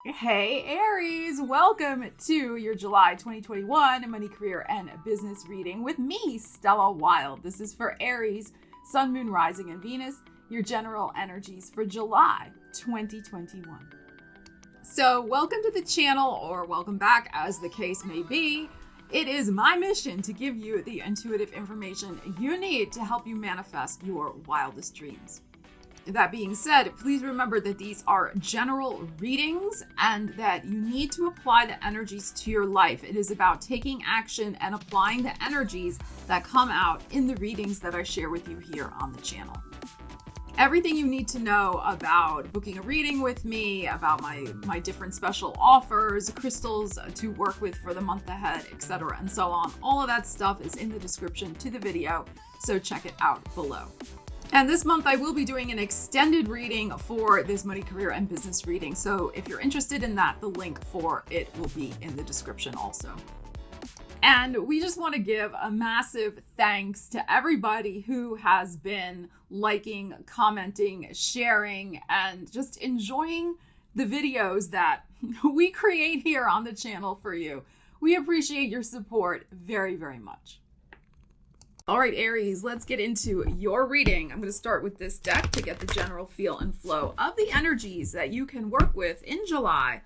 Hey Aries, welcome to your July 2021 money, career, and business reading with me, Stella Wilde. This is for Aries, Sun, Moon, Rising, and Venus, your general energies for July 2021. So welcome to the channel, or welcome back as the case may be. It is my mission to give you the intuitive information you need to help you manifest your wildest dreams. That being said, please remember that these are general readings and that you need to apply the energies to your life. It is about taking action and applying the energies that come out in the readings that I share with you here on the channel. Everything you need to know about booking a reading with me, about my different special offers, crystals to work with for the month ahead, etc., and so on. All of that stuff is in the description to the video, so check it out below. And this month I will be doing an extended reading for this money, career, and business reading. So if you're interested in that, the link for it will be in the description also. And we just want to give a massive thanks to everybody who has been liking, commenting, sharing, and just enjoying the videos that we create here on the channel for you. We appreciate your support very, very much. All right, Aries, let's get into your reading. I'm going to start with this deck to get the general feel and flow of the energies that you can work with in July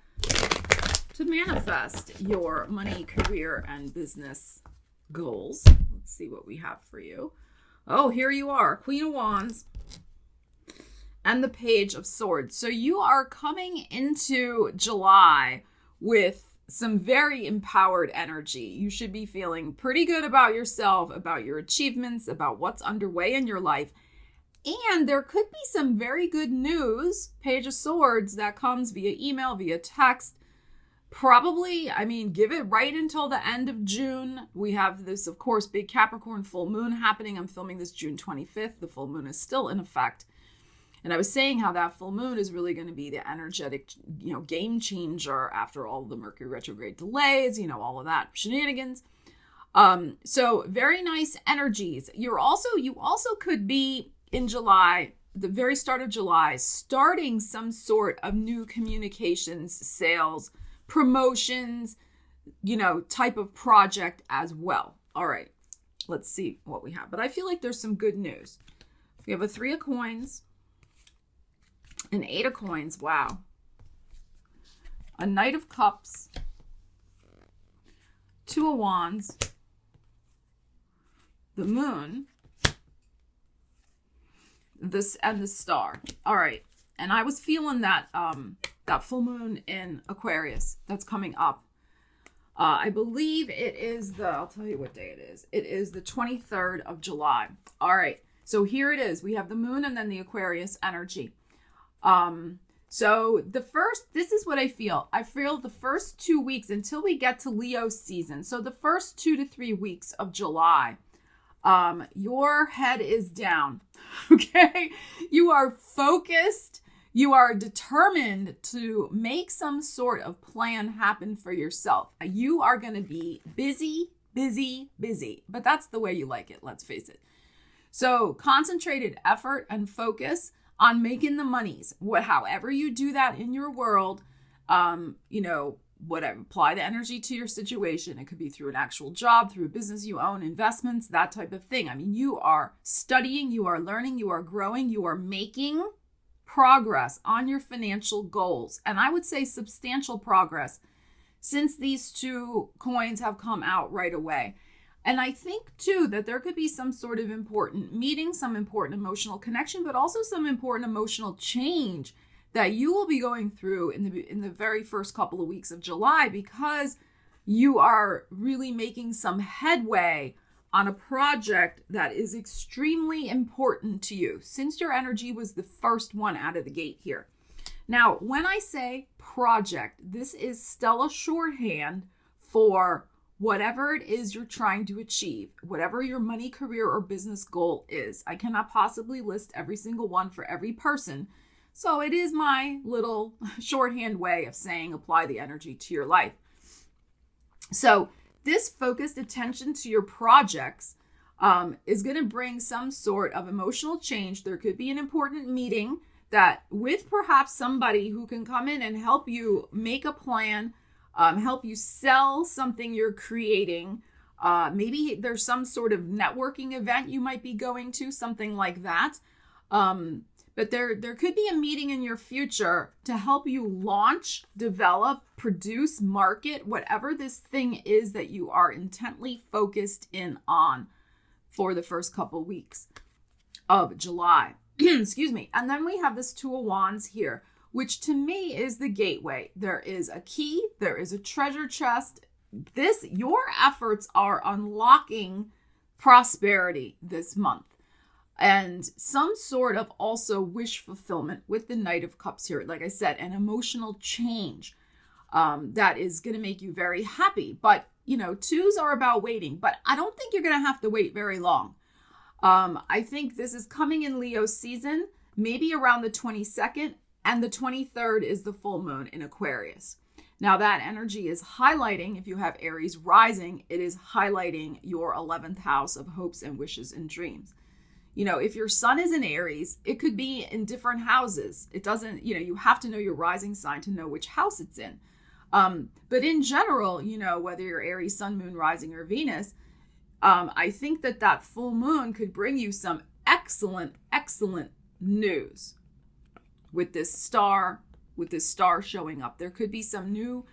to manifest your money, career, and business goals. Let's see what we have for you. Oh, here you are, Queen of Wands and the Page of Swords. So you are coming into July with some very empowered energy. You should be feeling pretty good about yourself, about your achievements, about what's underway in your life. And there could be some very good news, Page of Swords, that comes via email, via text. Probably, give it right until the end of June. We have this, of course, big Capricorn full moon happening. I'm filming this June 25th. The full moon is still in effect. And I was saying how that full moon is really going to be the energetic, game changer after all the Mercury retrograde delays, all of that shenanigans. So very nice energies. You also could be in July, the very start of July, starting some sort of new communications, sales, promotions, type of project as well. All right, let's see what we have. But I feel like there's some good news. We have a 3 of coins. An 8 of coins, wow. A Knight of Cups, 2 of Wands, the Moon, this and the Star. All right, and I was feeling that that full moon in Aquarius that's coming up. I believe it is I'll tell you what day it is. It is the 23rd of July. All right, so here it is. We have the moon and then the Aquarius energy. So this is what I feel. I feel the first 2 weeks until we get to Leo season. So the first 2 to 3 weeks of July, your head is down. Okay. You are focused. You are determined to make some sort of plan happen for yourself. You are going to be busy, but that's the way you like it. Let's face it. So concentrated effort and focus on making the monies. However you do that in your world, whatever, apply the energy to your situation. It could be through an actual job, through a business you own, investments, that type of thing. You are studying, you are learning, you are growing, you are making progress on your financial goals. And I would say substantial progress since these 2 coins have come out right away. And I think, too, that there could be some sort of important meeting, some important emotional connection, but also some important emotional change that you will be going through in the very first couple of weeks of July, because you are really making some headway on a project that is extremely important to you, since your energy was the first one out of the gate here. Now, when I say project, this is Stella shorthand for whatever it is you're trying to achieve, whatever your money, career, or business goal is. I cannot possibly list every single one for every person. So it is my little shorthand way of saying apply the energy to your life. So this focused attention to your projects is going to bring some sort of emotional change. There could be an important meeting that with perhaps somebody who can come in and help you make a plan, help you sell something you're creating. Maybe there's some sort of networking event you might be going to, something like that. But there could be a meeting in your future to help you launch, develop, produce, market, whatever this thing is that you are intently focused in on for the first couple weeks of July. Excuse me. And then we have this Two of Wands here, which to me is the gateway. There is a key, there is a treasure chest. Your efforts are unlocking prosperity this month. And some sort of also wish fulfillment with the Knight of Cups here. Like I said, an emotional change that is going to make you very happy. But, twos are about waiting. But I don't think you're going to have to wait very long. I think this is coming in Leo season, maybe around the 22nd. And the 23rd is the full moon in Aquarius. Now that energy is highlighting, if you have Aries rising, it is highlighting your 11th house of hopes and wishes and dreams. If your sun is in Aries, it could be in different houses. It doesn't, you have to know your rising sign to know which house it's in. But in general, whether you're Aries, sun, moon, rising, or Venus, I think that full moon could bring you some excellent, excellent news with this star showing up. There could be some new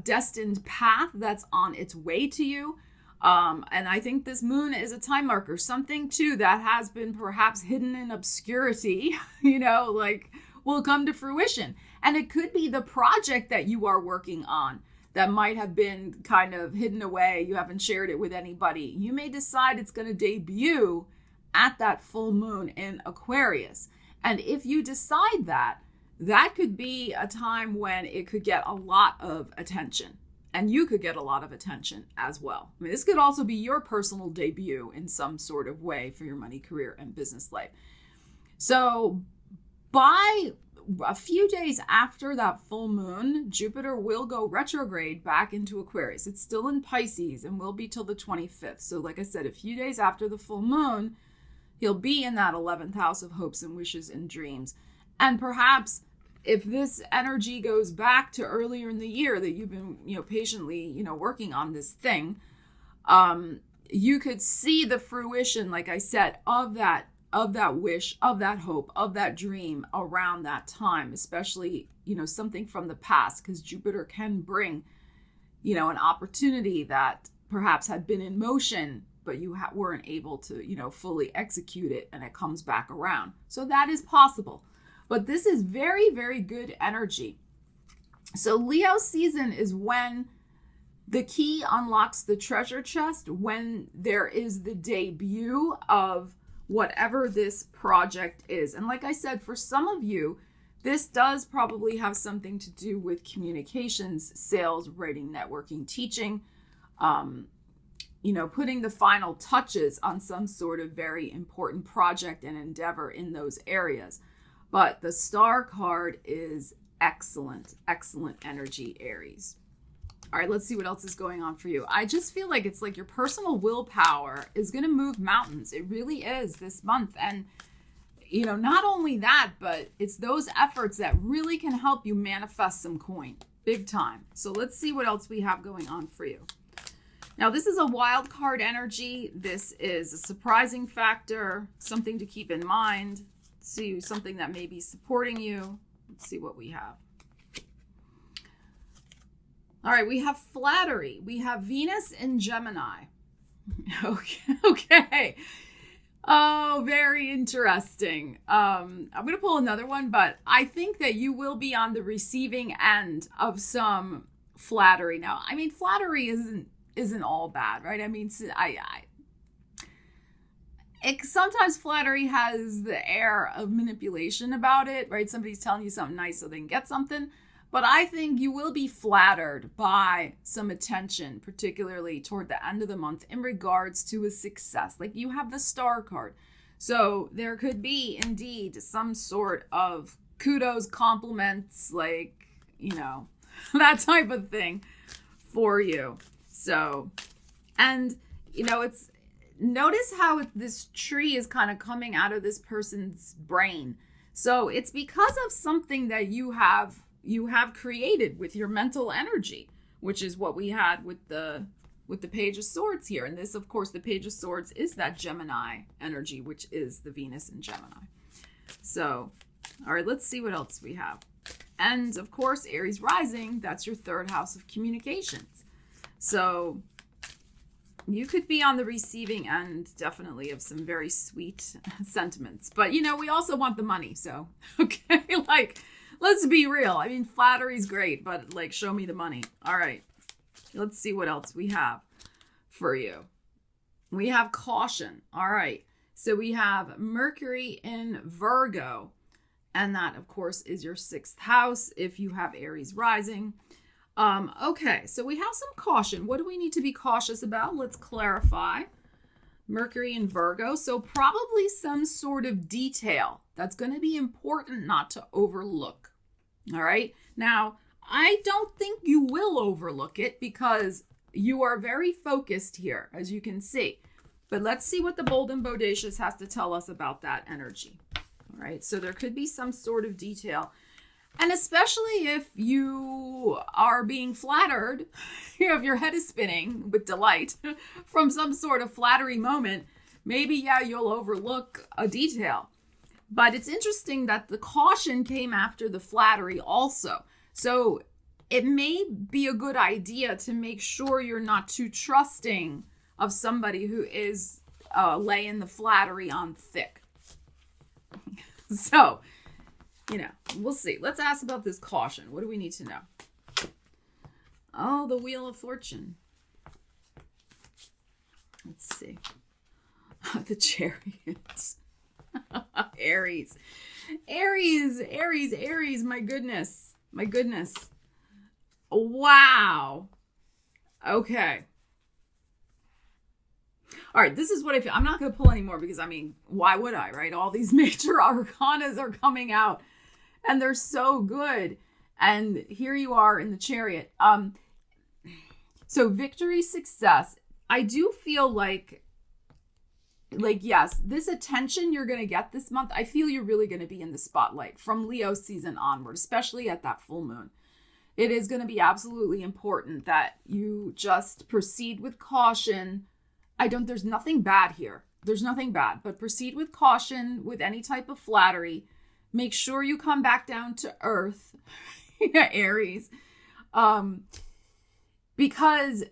destined path that's on its way to you. And I think this moon is a time marker, something too that has been perhaps hidden in obscurity, will come to fruition. And it could be the project that you are working on that might have been kind of hidden away. You haven't shared it with anybody. You may decide it's going to debut at that full moon in Aquarius. And if you decide that could be a time when it could get a lot of attention. And you could get a lot of attention as well. I mean, this could also be your personal debut in some sort of way for your money, career, and business life. So by a few days after that full moon, Jupiter will go retrograde back into Aquarius. It's still in Pisces and will be till the 25th. So like I said, a few days after the full moon, he'll be in that 11th house of hopes and wishes and dreams. And perhaps if this energy goes back to earlier in the year that you've been, patiently, working on this thing, you could see the fruition, like I said, of that wish, of that hope, of that dream around that time, especially, something from the past, because Jupiter can bring, an opportunity that perhaps had been in motion, but you weren't able to, fully execute it, and it comes back around. So that is possible. But this is very, very good energy. So Leo season is when the key unlocks the treasure chest, when there is the debut of whatever this project is. And like I said, for some of you, this does probably have something to do with communications, sales, writing, networking, teaching, putting the final touches on some sort of very important project and endeavor in those areas. But the star card is excellent, excellent energy, Aries. All right, let's see what else is going on for you. I just feel like it's like your personal willpower is going to move mountains. It really is this month. And, not only that, but it's those efforts that really can help you manifest some coin, big time. So let's see what else we have going on for you. Now, this is a wild card energy. This is a surprising factor, something to keep in mind. See something that may be supporting you. Let's see what we have. All right, we have flattery. We have Venus in Gemini. Okay. Oh, very interesting. I'm going to pull another one, but I think that you will be on the receiving end of some flattery. Now, I mean, flattery isn't all bad, right? I mean, sometimes flattery has the air of manipulation about it, right? Somebody's telling you something nice so they can get something. But I think you will be flattered by some attention, particularly toward the end of the month in regards to a success. Like you have the star card. So there could be indeed some sort of kudos, compliments, like, that type of thing for you. So, and, notice how this tree is kind of coming out of this person's brain. So it's because of something that you have created with your mental energy, which is what we had with the Page of Swords here. And this, of course, the Page of Swords is that Gemini energy, which is the Venus in Gemini. So, all right, let's see what else we have. And of course, Aries rising, that's your third house of communications. So you could be on the receiving end, definitely, of some very sweet sentiments. But, you know, we also want the money. So, okay, like, let's be real. I mean, flattery's great, but, like, show me the money. All right, let's see what else we have for you. We have caution. All right, so we have Mercury in Virgo. And that, of course, is your 6th house if you have Aries rising. Okay, so we have some caution. What do we need to be cautious about? Let's clarify. Mercury in Virgo. So probably some sort of detail that's going to be important not to overlook. All right. Now, I don't think you will overlook it because you are very focused here, as you can see. But let's see what the Bold and Bodacious has to tell us about that energy. All right, so there could be some sort of detail. And especially if you are being flattered, you know, if your head is spinning with delight from some sort of flattery moment, maybe, yeah, you'll overlook a detail. But it's interesting that the caution came after the flattery also. So it may be a good idea to make sure you're not too trusting of somebody who is laying the flattery on thick. So, you know, we'll see. Let's ask about this caution. What do we need to know? Oh, the Wheel of Fortune. Let's see. The Chariot. Aries. Aries. My goodness. Wow. Okay. All right, this is what I feel. I'm not going to pull any more because, I mean, why would I, right? All these major arcanas are coming out and they're so good. And here you are in the Chariot. So victory, success. I do feel like, yes, this attention you're going to get this month, I feel you're really going to be in the spotlight from Leo season onward, especially at that full moon. It is going to be absolutely important that you just proceed with caution. There's nothing bad here. There's nothing bad, but proceed with caution with any type of flattery. Make sure you come back down to earth, Aries, because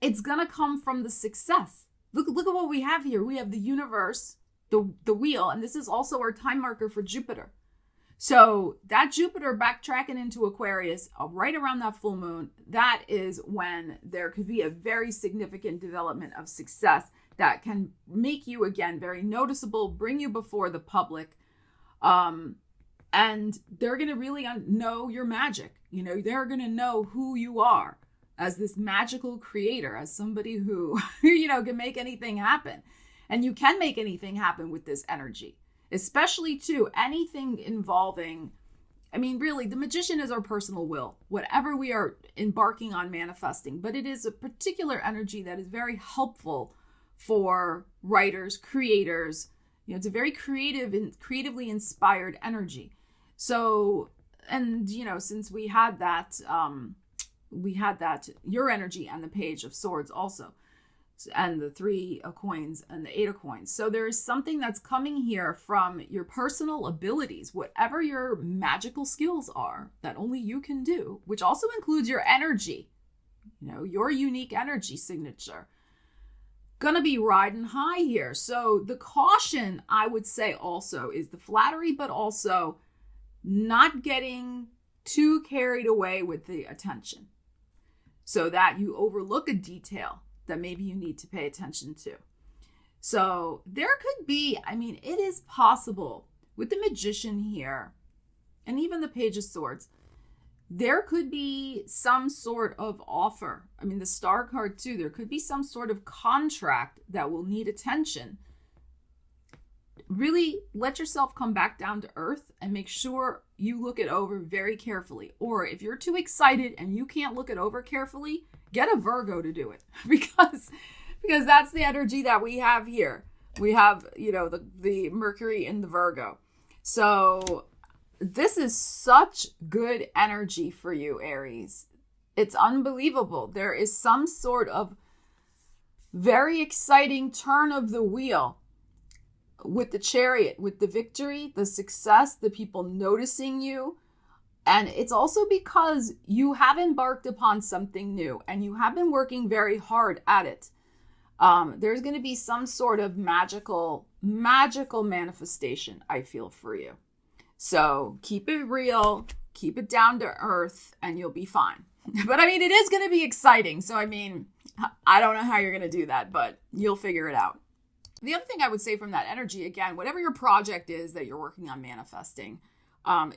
it's going to come from the success. Look at what we have here. We have the universe, the wheel, and this is also our time marker for Jupiter. So that Jupiter backtracking into Aquarius right around that full moon, that is when there could be a very significant development of success that can make you, again, very noticeable, bring you before the public. And they're going to really know your magic. You know, they're going to know who you are as this magical creator, as somebody who, you know, can make anything happen. And you can make anything happen with this energy. Especially, too, anything involving, I mean, really, the magician is our personal will, whatever we are embarking on manifesting. But it is a particular energy that is very helpful for writers, creators. You know, it's a very creative and creatively inspired energy. So, and, you know, since we had that your energy and the Page of Swords also. And the 3 of coins and the 8 of coins. So there is something that's coming here from your personal abilities, whatever your magical skills are that only you can do, which also includes your energy, you know, your unique energy signature. Gonna be riding high here. So the caution, I would say, also is the flattery, but also not getting too carried away with the attention so that you overlook a detail that maybe you need to pay attention to. So there could be, I mean, it is possible with the magician here and even the Page of Swords, there could be some sort of offer. I mean, the Star card too, there could be some sort of contract that will need attention. Really let yourself come back down to earth and make sure you look it over very carefully. Or if you're too excited and you can't look it over carefully, get a Virgo to do it because that's the energy that we have here. We have, you know, the Mercury in the Virgo. So this is such good energy for you, Aries. It's unbelievable. There is some sort of very exciting turn of the wheel with the Chariot, with the victory, the success, the people noticing you. And it's also because you have embarked upon something new and you have been working very hard at it. There's going to be some sort of magical manifestation, I feel, for you. So keep it real, keep it down to earth, and you'll be fine. But I mean, it is going to be exciting. So I mean, I don't know how you're going to do that, but you'll figure it out. The other thing I would say from that energy, again, whatever your project is that you're working on manifesting,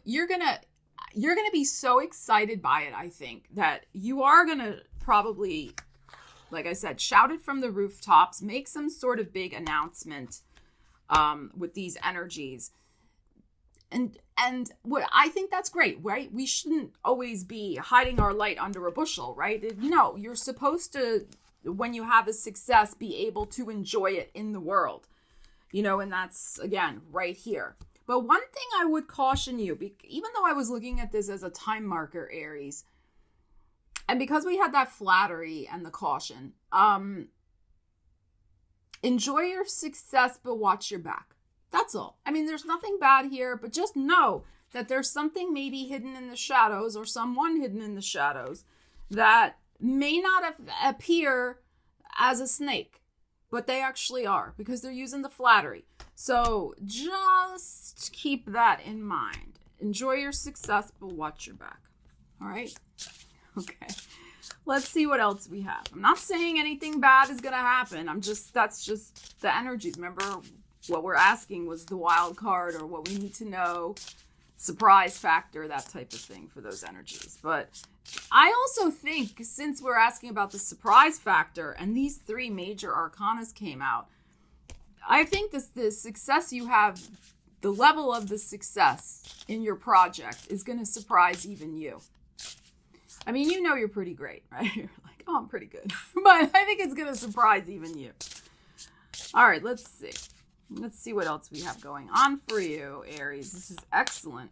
you're going to be so excited by it, I think, that you are going to probably, like I said, shout it from the rooftops, make some sort of big announcement with these energies. And what I think that's great, right? We shouldn't always be hiding our light under a bushel, right? No, you're supposed to, when you have a success, be able to enjoy it in the world, and that's, again, right here. But one thing I would caution you, even though I was looking at this as a time marker, Aries, and because we had that flattery and the caution, enjoy your success, but watch your back. That's all. I mean, there's nothing bad here, but just know that there's something maybe hidden in the shadows or someone hidden in the shadows that may not appear as a snake, but they actually are because they're using the flattery. So just keep that in mind. Enjoy your success, but watch your back. All right? Okay. Let's see what else we have. I'm not saying anything bad is going to happen. That's just the energies. Remember, what we're asking was the wild card or what we need to know, surprise factor, that type of thing for those energies. But I also think, since we're asking about the surprise factor and these three major arcanas came out, I think the success you have, the level of the success in your project is going to surprise even you. I mean, you're pretty great, right? You're like, oh, I'm pretty good. But I think it's going to surprise even you. All right, let's see. Let's see what else we have going on for you, Aries. This is excellent.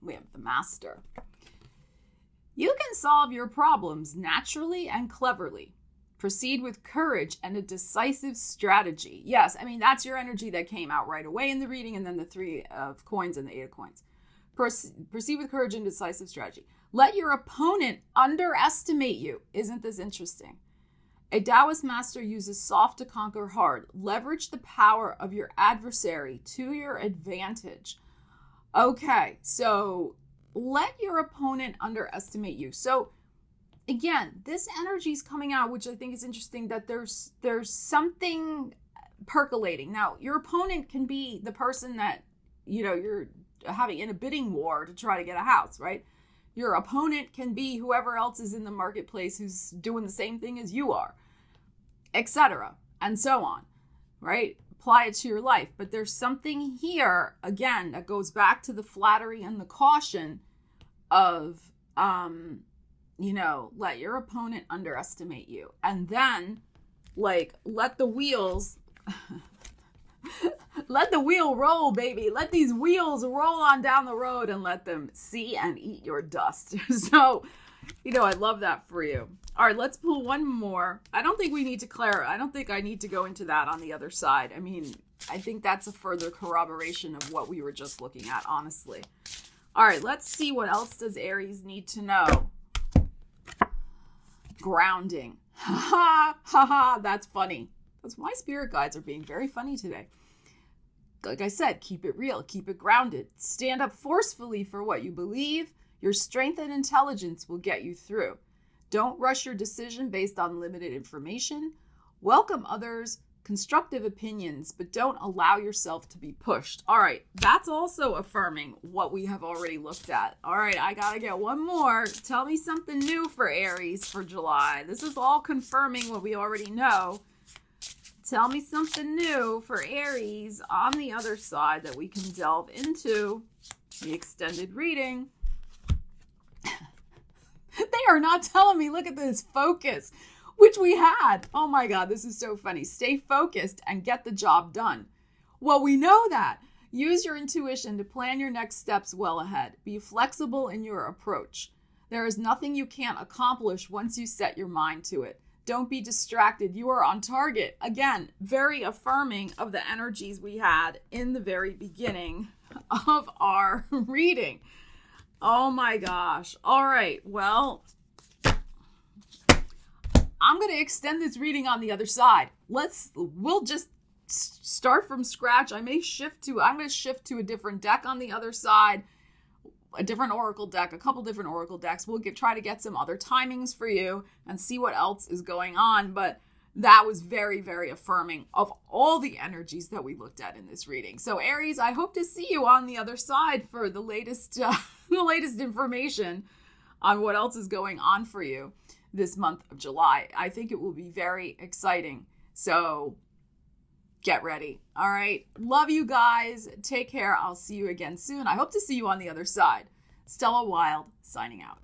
We have the Master. You can solve your problems naturally and cleverly. Proceed with courage and a decisive strategy. Yes, I mean, that's your energy that came out right away in the reading, and then the 3 of coins and the 8 of coins. Proceed with courage and decisive strategy. Let your opponent underestimate you. Isn't this interesting? A Taoist master uses soft to conquer hard. Leverage the power of your adversary to your advantage. Okay, so let your opponent underestimate you. So again, this energy is coming out, which I think is interesting, that there's something percolating. Now, your opponent can be the person that, you're having in a bidding war to try to get a house, right? Your opponent can be whoever else is in the marketplace who's doing the same thing as you are, etc., and so on, right? Apply it to your life. But there's something here, again, that goes back to the flattery and the caution of, let your opponent underestimate you. And then, let the wheels... Let the wheel roll, baby. Let these wheels roll on down the road and let them see and eat your dust. So, I love that for you. All right, let's pull one more. I don't think we need to clarify. I don't think I need to go into that on the other side. I mean, I think that's a further corroboration of what we were just looking at, honestly. All right, let's see what else does Aries need to know. Grounding. Ha ha, that's funny. That's my spirit guides are being very funny today. Like I said, keep it real, keep it grounded. Stand up forcefully for what you believe. Your strength and intelligence will get you through. Don't rush your decision based on limited information. Welcome others' constructive opinions, but don't allow yourself to be pushed. All right, that's also affirming what we have already looked at. All right, I gotta get one more. Tell me something new for Aries for July. This is all confirming what we already know. Tell me something new for Aries on the other side that we can delve into the extended reading. They are not telling me. Look at this focus, which we had. Oh my God, this is so funny. Stay focused and get the job done. Well, we know that. Use your intuition to plan your next steps well ahead. Be flexible in your approach. There is nothing you can't accomplish once you set your mind to it. Don't be distracted. You are on target. Again, very affirming of the energies we had in the very beginning of our reading. Oh my gosh. All right. Well, I'm going to extend this reading on the other side. We'll just start from scratch. I'm going to shift to a different deck on the other side, a different oracle deck, a couple different oracle decks. We'll try to get some other timings for you and see what else is going on. But that was very, very affirming of all the energies that we looked at in this reading. So Aries, I hope to see you on the other side for the latest information on what else is going on for you this month of July. I think it will be very exciting. So get ready. All right. Love you guys. Take care. I'll see you again soon. I hope to see you on the other side. Stella Wilde signing out.